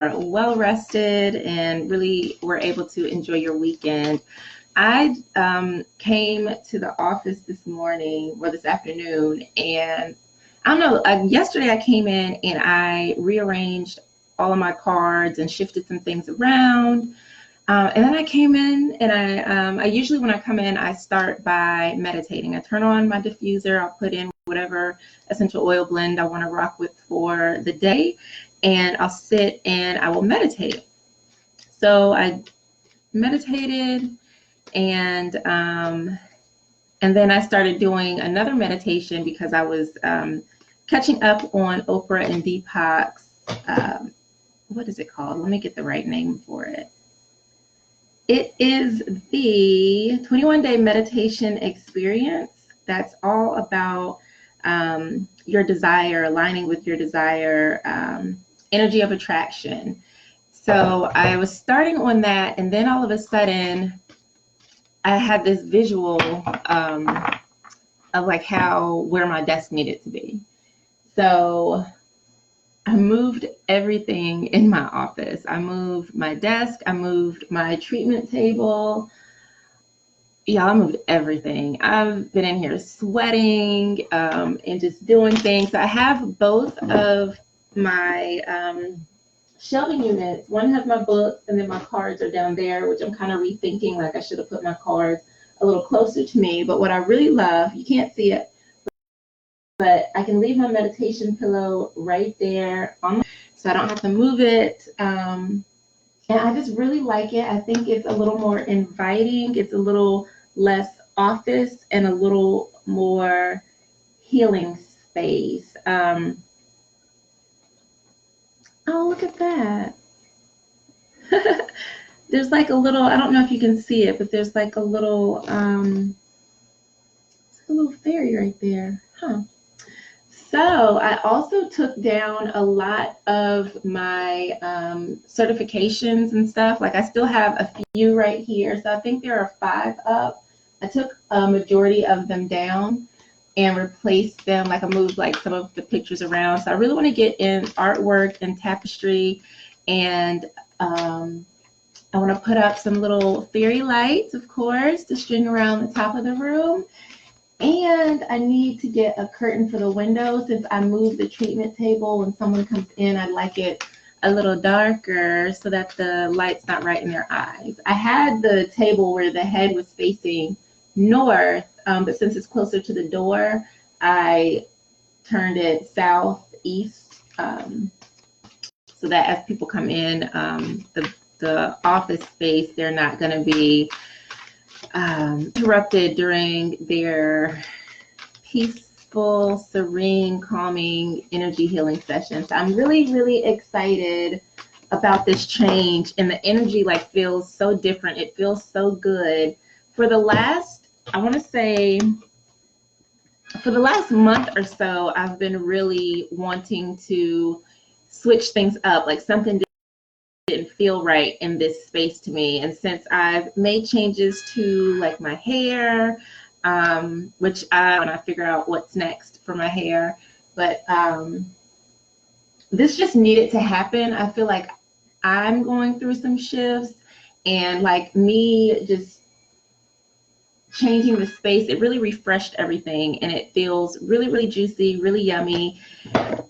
well rested and really were able to enjoy your weekend. I came to the office this morning or this afternoon, and I don't know, yesterday I came in and I rearranged all of my cards and shifted some things around. And then I came in and I usually when I come in, I start by meditating. I turn on my diffuser, I'll put in whatever essential oil blend I want to rock with for the day, and I'll sit and I will meditate. So I meditated, and then I started doing another meditation because I was catching up on Oprah and Deepak's, what is it called? Let me get the right name for it. It is the 21-day meditation experience that's all about your desire, aligning with your desire, energy of attraction. So I was starting on that, and then all of a sudden I had this visual of like where my desk needed to be. So I moved everything in my office. I moved my desk, I moved my treatment table. Yeah, I moved everything. I've been in here sweating and just doing things. I have both of my shelving units. One has my books, and then my cards are down there, which I'm kind of rethinking, like I should have put my cards a little closer to me. But what I really love, you can't see it, but I can leave my meditation pillow right there so I don't have to move it. And I just really like it. I think it's a little more inviting. It's a little less office and a little more healing space. Oh, look at that. There's like a little, I don't know if you can see it, but there's like a little fairy right there. Huh. So I also took down a lot of my certifications and stuff. Like I still have a few right here. So I think there are 5 up. I took a majority of them down and replaced them. Like I moved like some of the pictures around. So I really want to get in artwork and tapestry, and I want to put up some little fairy lights, of course, to string around the top of the room. And I need to get a curtain for the window. Since I moved the treatment table, when someone comes in, I'd like it a little darker so that the light's not right in their eyes. I had the table where the head was facing north, but since it's closer to the door, I turned it southeast so that as people come in, the office space, they're not going to be interrupted during their peaceful, serene, calming, energy healing sessions. I'm really, really excited about this change, and the energy like feels so different. It feels so good. For the last, I want to say, for the last month or so, I've been really wanting to switch things up, like something didn't feel right in this space to me. And since I've made changes to like my hair, which when I figure out what's next for my hair, but this just needed to happen. I feel like I'm going through some shifts, and like me just changing the space, it really refreshed everything, and it feels really, really juicy, really yummy,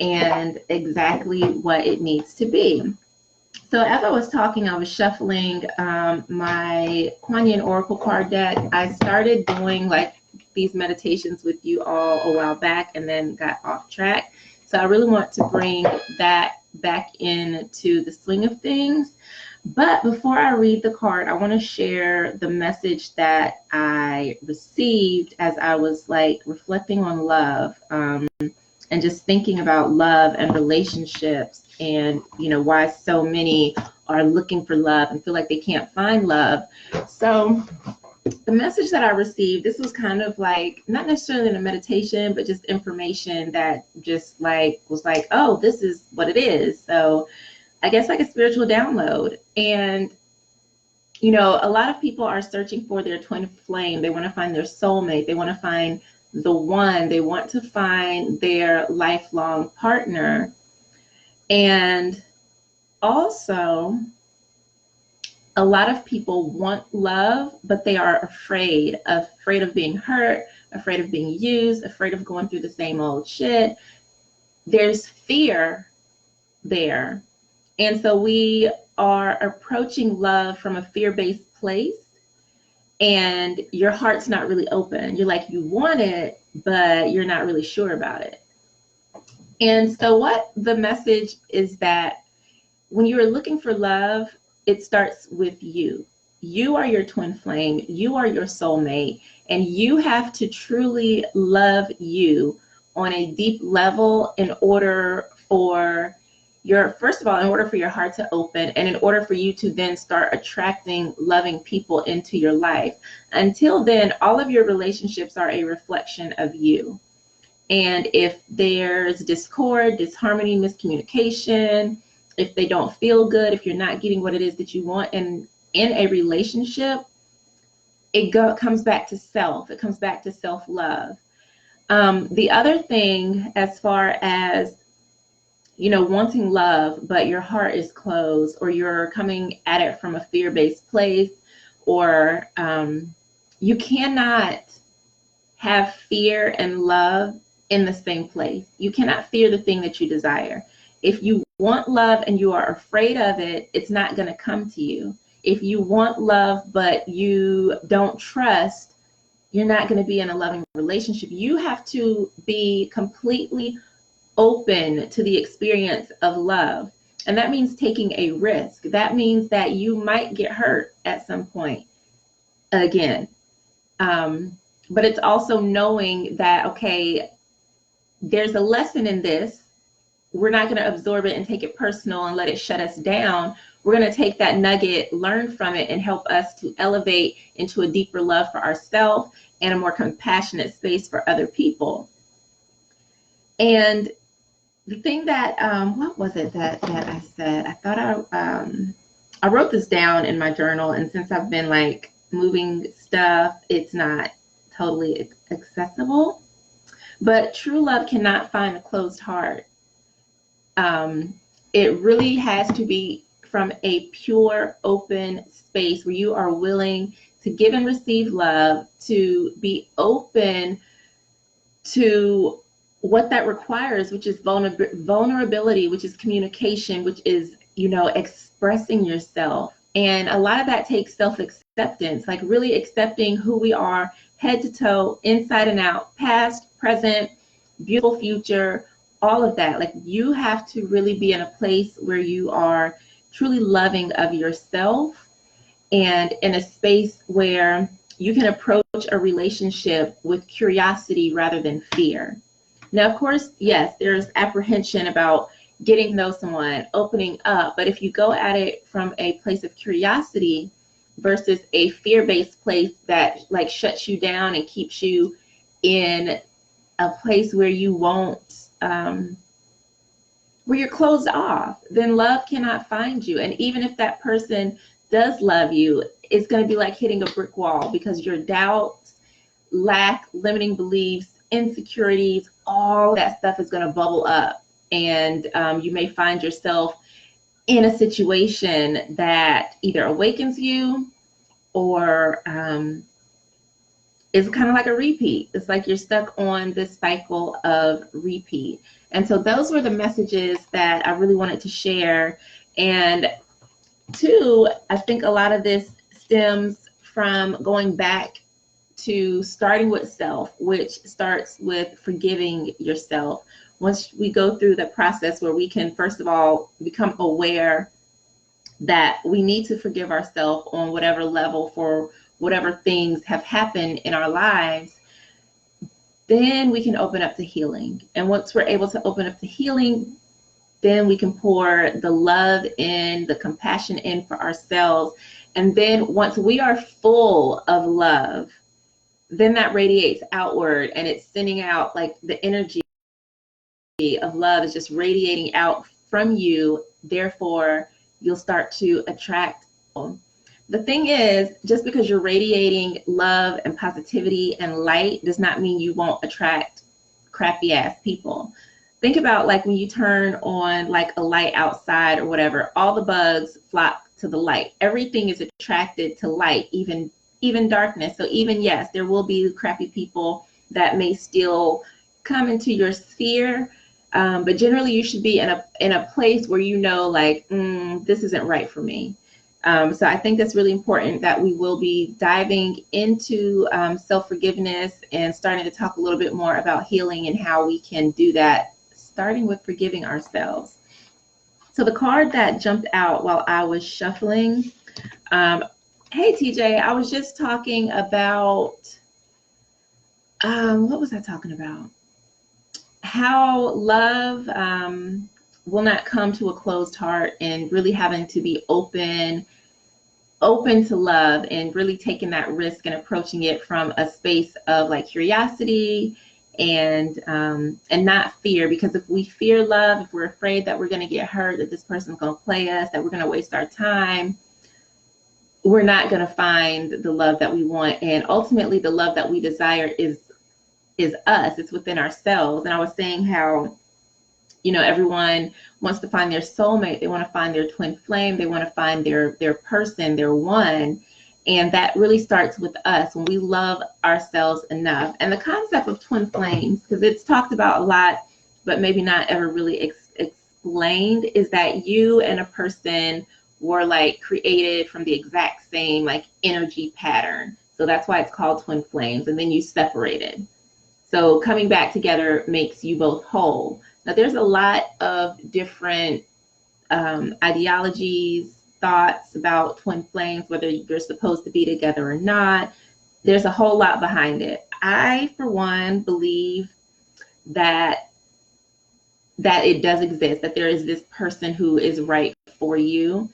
and exactly what it needs to be. So as I was talking, I was shuffling my Kwan Yin Oracle card deck. I started doing like these meditations with you all a while back and then got off track. So I really want to bring that back into the swing of things. But before I read the card, I want to share the message that I received as I was like reflecting on love and just thinking about love and relationships, and you know why so many are looking for love and feel like they can't find love. So the message that I received, this was kind of like not necessarily in a meditation, but just information that just like was like, oh, this is what it is. So I guess like a spiritual download. And you know, a lot of people are searching for their twin flame. They want to find their soulmate. They want to find the one. They want to find their lifelong partner. And Also, a lot of people want love, but they are afraid of being hurt, afraid of being used, afraid of going through the same old shit. There's fear there. And so we are approaching love from a fear-based place, and your heart's not really open. You're like, you want it, but you're not really sure about it. And so what the message is that when you're looking for love, it starts with you. You are your twin flame, you are your soulmate, and you have to truly love you on a deep level in order for first of all, in order for your heart to open, and in order for you to then start attracting loving people into your life. Until then, all of your relationships are a reflection of you. And if there's discord, disharmony, miscommunication, if they don't feel good, if you're not getting what it is that you want in a relationship, comes back to self. It comes back to self-love. The other thing, as far as wanting love, but your heart is closed, or you're coming at it from a fear-based place, or you cannot have fear and love in the same place. You cannot fear the thing that you desire. If you want love and you are afraid of it, it's not going to come to you. If you want love but you don't trust, you're not going to be in a loving relationship. You have to be completely open to the experience of love. And that means taking a risk. That means that you might get hurt at some point again. But it's also knowing that, okay, there's a lesson in this. We're not going to absorb it and take it personal and let it shut us down. We're going to take that nugget, learn from it, and help us to elevate into a deeper love for ourselves and a more compassionate space for other people. And the thing that, what was it that I said? I thought I wrote this down in my journal, and since I've been like moving stuff, it's not totally accessible. But true love cannot find a closed heart. It really has to be from a pure, open space where you are willing to give and receive love, to be open to what that requires, which is vulnerability, which is communication, which is, expressing yourself. And a lot of that takes self-acceptance, like really accepting who we are, head to toe, inside and out, past, present, beautiful future, all of that. Like, you have to really be in a place where you are truly loving of yourself, and in a space where you can approach a relationship with curiosity rather than fear. Now, of course, yes, there's apprehension about getting to know someone, opening up, but if you go at it from a place of curiosity versus a fear-based place that like shuts you down and keeps you in a place where you won't, where you're closed off, then love cannot find you. And even if that person does love you, it's going to be like hitting a brick wall, because your doubts, lack, limiting beliefs, insecurities, all that stuff is going to bubble up. And you may find yourself in a situation that either awakens you or is kind of like a repeat. It's like you're stuck on this cycle of repeat. And so those were the messages that I really wanted to share. And two, I think a lot of this stems from going back to starting with self, which starts with forgiving yourself. Once we go through the process where we can, first of all, become aware that we need to forgive ourselves on whatever level for whatever things have happened in our lives, then we can open up to healing. And once we're able to open up to healing, then we can pour the love in, the compassion in for ourselves. And then once we are full of love, then that radiates outward, and it's sending out, like, the energy of love is just radiating out from you. Therefore, you'll start to attract people. The thing is, just because you're radiating love and positivity and light does not mean you won't attract crappy ass people. think about like when you turn on like a light outside or whatever, all the bugs flock to the light. Everything is attracted to light, even darkness. So even, yes, there will be crappy people that may still come into your sphere, but generally you should be in a place where you know, like, this isn't right for me. So I think that's really important that we will be diving into self-forgiveness and starting to talk a little bit more about healing and how we can do that, starting with forgiving ourselves. So the card that jumped out while I was shuffling, hey TJ, I was just talking about, what was I talking about? How love will not come to a closed heart, and really having to be open to love, and really taking that risk and approaching it from a space of like curiosity and not fear. Because if we fear love, if we're afraid that we're going to get hurt, that this person's going to play us, that we're going to waste our time, we're not going to find the love that we want. And ultimately the love that we desire is us. It's within ourselves. And I was saying how, you know, everyone wants to find their soulmate. They want to find their twin flame. They want to find their person, their one. And that really starts with us when we love ourselves enough. And the concept of twin flames, because it's talked about a lot, but maybe not ever really explained, is that you and a person were like created from the exact same like energy pattern. So that's why it's called twin flames. And then you separated. So coming back together makes you both whole. Now, there's a lot of different ideologies, thoughts about twin flames, whether you're supposed to be together or not. There's a whole lot behind it. I, for one, believe that it does exist, that there is this person who is right for you.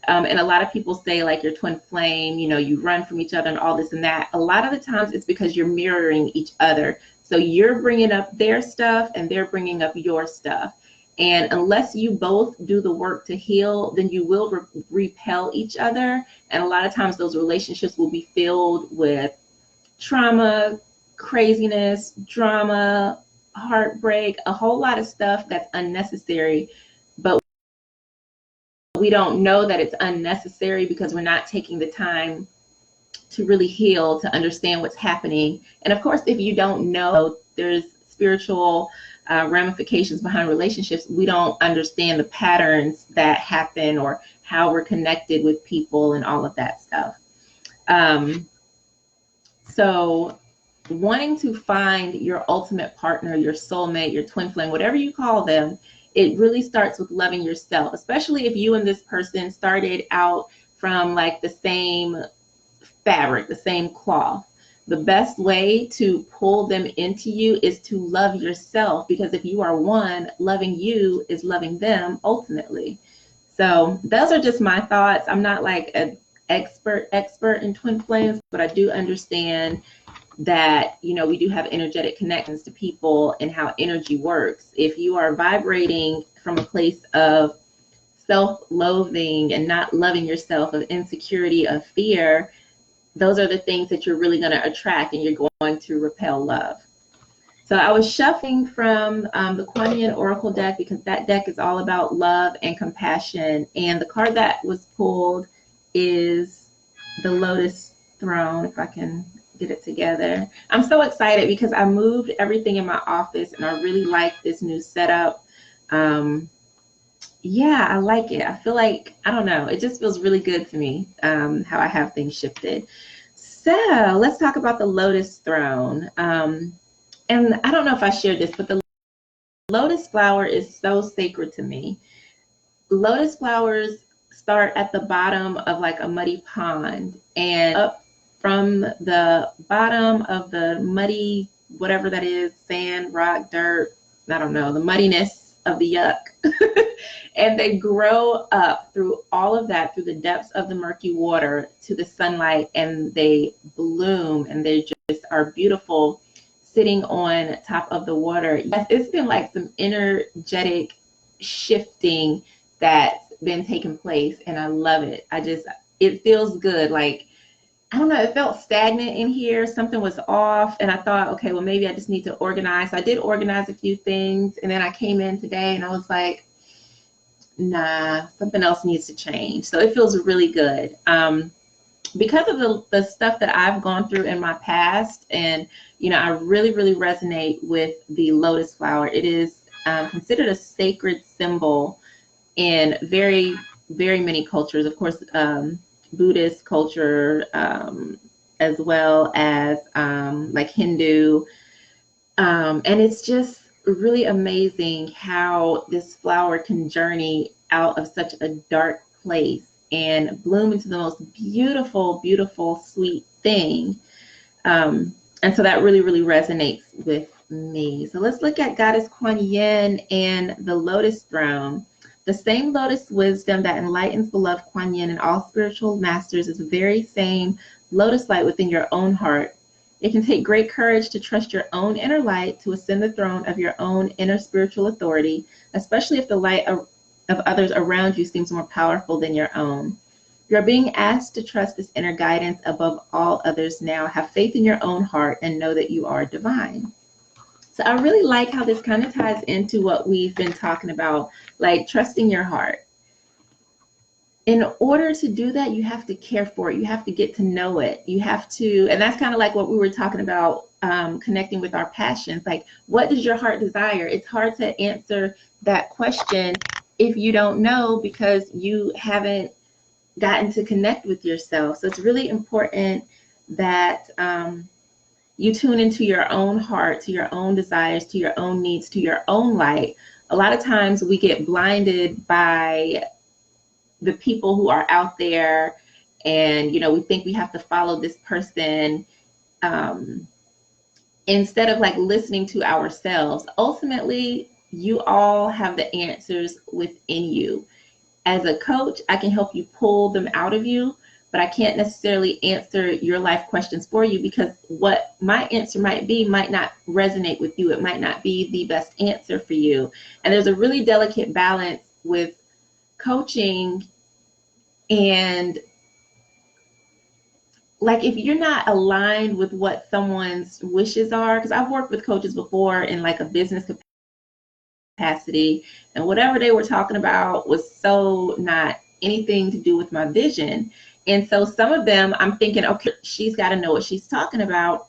And a lot of people say like your twin flame, you know, you run from each other and all this and that. A lot of the times it's because you're mirroring each other. So you're bringing up their stuff and they're bringing up your stuff. And unless you both do the work to heal, then you will repel each other. And a lot of times those relationships will be filled with trauma, craziness, drama, heartbreak, a whole lot of stuff that's unnecessary. But we don't know that it's unnecessary because we're not taking the time to really heal, to understand what's happening. And of course, if you don't know, there's spiritual ramifications behind relationships. We don't understand the patterns that happen or how we're connected with people and all of that stuff. So wanting to find your ultimate partner, your soulmate, your twin flame, whatever you call them, it really starts with loving yourself, especially if you and this person started out from like the same fabric, the same cloth. The best way to pull them into you is to love yourself, because if you are one, loving you is loving them ultimately. So those are just my thoughts. I'm not like an expert in twin flames, but I do understand that, you know, we do have energetic connections to people and how energy works. If you are vibrating from a place of self-loathing and not loving yourself, of insecurity, of fear, those are the things that you're really going to attract, and you're going to repel love. So I was shuffling from the Kwan Yin Oracle deck, because that deck is all about love and compassion. And the card that was pulled is the Lotus Throne, if I can get it together. I'm so excited because I moved everything in my office and I really like this new setup. Yeah, I like it. I feel like, I don't know, it just feels really good to me, how I have things shifted. So let's talk about the Lotus Throne. And I don't know if I shared this, but the lotus flower is so sacred to me. Lotus flowers start at the bottom of like a muddy pond, and up from the bottom of the muddy, whatever that is, sand, rock, dirt, I don't know, the muddiness of the yuck. And they grow up through all of that, through the depths of the murky water to the sunlight, and they bloom, and they just are beautiful sitting on top of the water. Yes, it's been like some energetic shifting that's been taking place, and I love it. It feels good. Like I don't know, it felt stagnant in here. Something was off. And I thought, okay, well, maybe I just need to organize. So I did organize a few things. And then I came in today and I was like, nah, something else needs to change. So it feels really good. Because of the stuff that I've gone through in my past, and I really, really resonate with the lotus flower. It is considered a sacred symbol in very, very many cultures. Of course, Buddhist culture, as well as like Hindu. And it's just really amazing how this flower can journey out of such a dark place and bloom into the most beautiful, beautiful, sweet thing. And so that really, really resonates with me. So let's look at Goddess Kwan Yin and the Lotus Throne. The same lotus wisdom that enlightens beloved Kwan Yin and all spiritual masters is the very same lotus light within your own heart. It can take great courage to trust your own inner light to ascend the throne of your own inner spiritual authority, especially if the light of others around you seems more powerful than your own. You're being asked to trust this inner guidance above all others now. Have faith in your own heart and know that you are divine. So I really like how this kind of ties into what we've been talking about, like trusting your heart. In order to do that, you have to care for it. You have to get to know it. You have to, and that's kind of like what we were talking about, connecting with our passions. Like, what does your heart desire? It's hard to answer that question if you don't know, because you haven't gotten to connect with yourself. So it's really important that you tune into your own heart, to your own desires, to your own needs, to your own light. A lot of times we get blinded by the people who are out there, and we think we have to follow this person, instead of like listening to ourselves. Ultimately, you all have the answers within you. As a coach, I can help you pull them out of you, but I can't necessarily answer your life questions for you, because what my answer might be might not resonate with you. It might not be the best answer for you. And there's a really delicate balance with coaching, and like if you're not aligned with what someone's wishes are, because I've worked with coaches before in like a business capacity, and whatever they were talking about was so not anything to do with my vision. And so some of them I'm thinking, okay, she's got to know what she's talking about.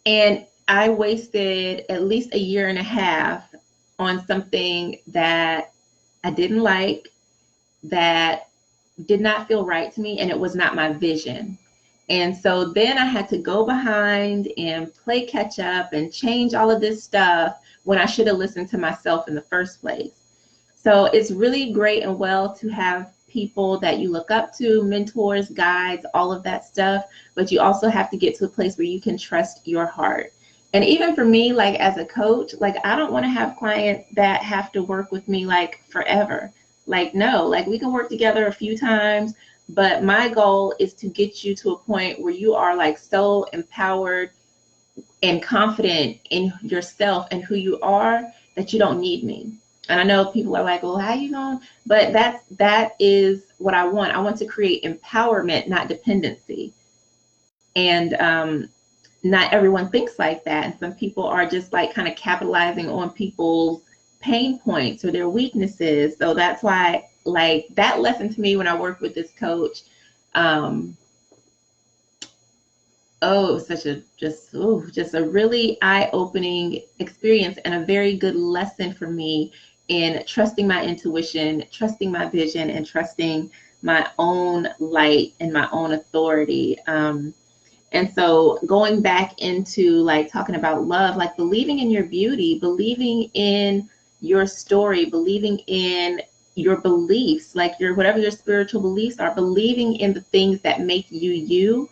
And I wasted at least a year and a half on something that I didn't like, that did not feel right to me, and it was not my vision. And so then I had to go behind and play catch up and change all of this stuff when I should have listened to myself in the first place. So it's really great and well to have people that you look up to, mentors, guides, all of that stuff, but you also have to get to a place where you can trust your heart. And even for me, like as a coach, like I don't want to have clients that have to work with me like forever. Like, no, like we can work together a few times, but my goal is to get you to a point where you are like so empowered and confident in yourself and who you are that you don't need me. And I know people are like, well, how you going? But that is what I want. I want to create empowerment, not dependency. And not everyone thinks like that. And some people are just like kind of capitalizing on people's pain points or their weaknesses. So that's why, like, that lesson to me when I worked with this coach, it was such a just a really eye-opening experience, and a very good lesson for me in trusting my intuition, trusting my vision, and trusting my own light and my own authority. And so going back into like talking about love, like believing in your beauty, believing in your story, believing in your beliefs, like your whatever your spiritual beliefs are, believing in the things that make you you.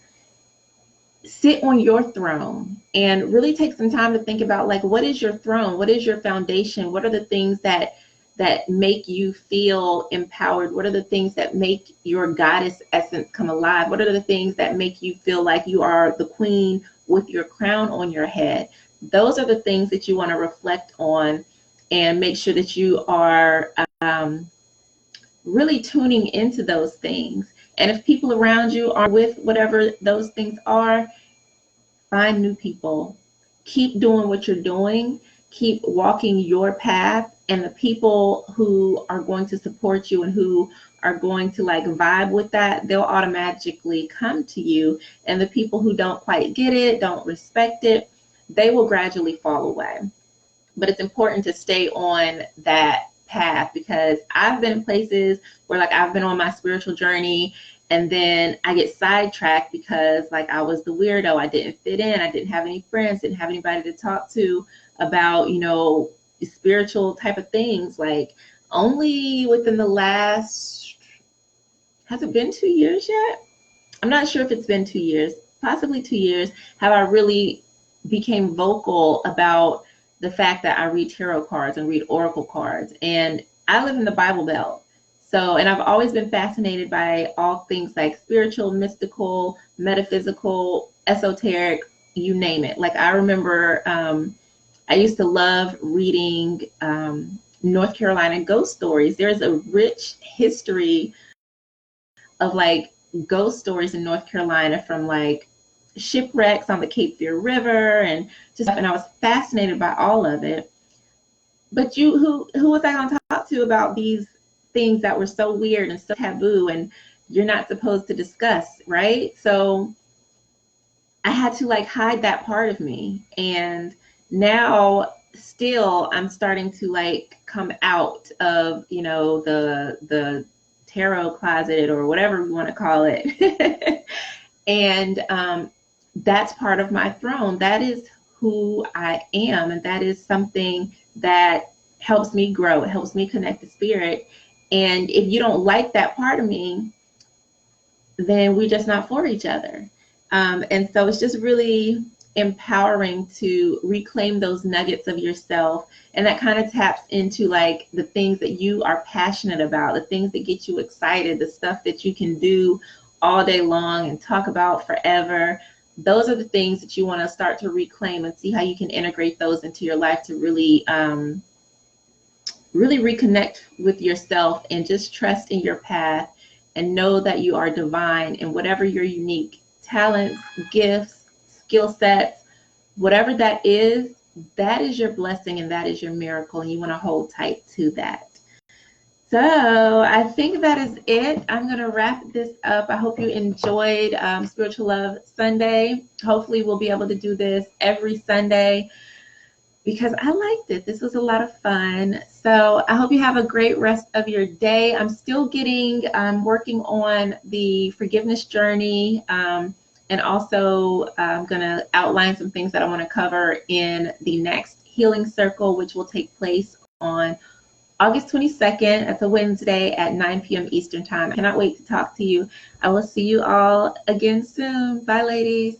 Sit on your throne and really take some time to think about, like, what is your throne? What is your foundation? What are the things that make you feel empowered? What are the things that make your goddess essence come alive? What are the things that make you feel like you are the queen with your crown on your head? Those are the things that you want to reflect on and make sure that you are really tuning into those things. And if people around you are with whatever those things are, find new people. Keep doing what you're doing. Keep walking your path. And the people who are going to support you and who are going to like vibe with that, they'll automatically come to you. And the people who don't quite get it, don't respect it, they will gradually fall away. But it's important to stay on that path, because I've been in places where like I've been on my spiritual journey and then I get sidetracked because like I was the weirdo. I didn't fit in. I didn't have any friends, didn't have anybody to talk to about, spiritual type of things. Like only within the last, has it been 2 years yet? I'm not sure if it's been 2 years, possibly 2 years, have I really became vocal about the fact that I read tarot cards and read oracle cards. And I live in the Bible Belt. So, and I've always been fascinated by all things like spiritual, mystical, metaphysical, esoteric, you name it. Like I remember I used to love reading North Carolina ghost stories. There's a rich history of like ghost stories in North Carolina, from like shipwrecks on the Cape Fear River and I was fascinated by all of it. But who was I going to talk to about these things that were so weird and so taboo and you're not supposed to discuss, right? So I had to like hide that part of me. And now still I'm starting to like come out of, the tarot closet or whatever we want to call it. And that's part of my throne. That is who I am. And that is something that helps me grow. It helps me connect to spirit. And if you don't like that part of me, then we're just not for each other. And so it's just really empowering to reclaim those nuggets of yourself. And that kind of taps into like the things that you are passionate about, the things that get you excited, the stuff that you can do all day long and talk about forever. Those are the things that you want to start to reclaim and see how you can integrate those into your life to really, really reconnect with yourself and just trust in your path and know that you are divine and whatever your unique talents, gifts, skill sets, whatever that is your blessing and that is your miracle. And you want to hold tight to that. So I think that is it. I'm going to wrap this up. I hope you enjoyed Spiritual Love Sunday. Hopefully we'll be able to do this every Sunday because I liked it. This was a lot of fun. So I hope you have a great rest of your day. I'm still working on the forgiveness journey. And also I'm going to outline some things that I want to cover in the next healing circle, which will take place on August 22nd. That's a Wednesday at 9 p.m. Eastern Time. I cannot wait to talk to you. I will see you all again soon. Bye, ladies.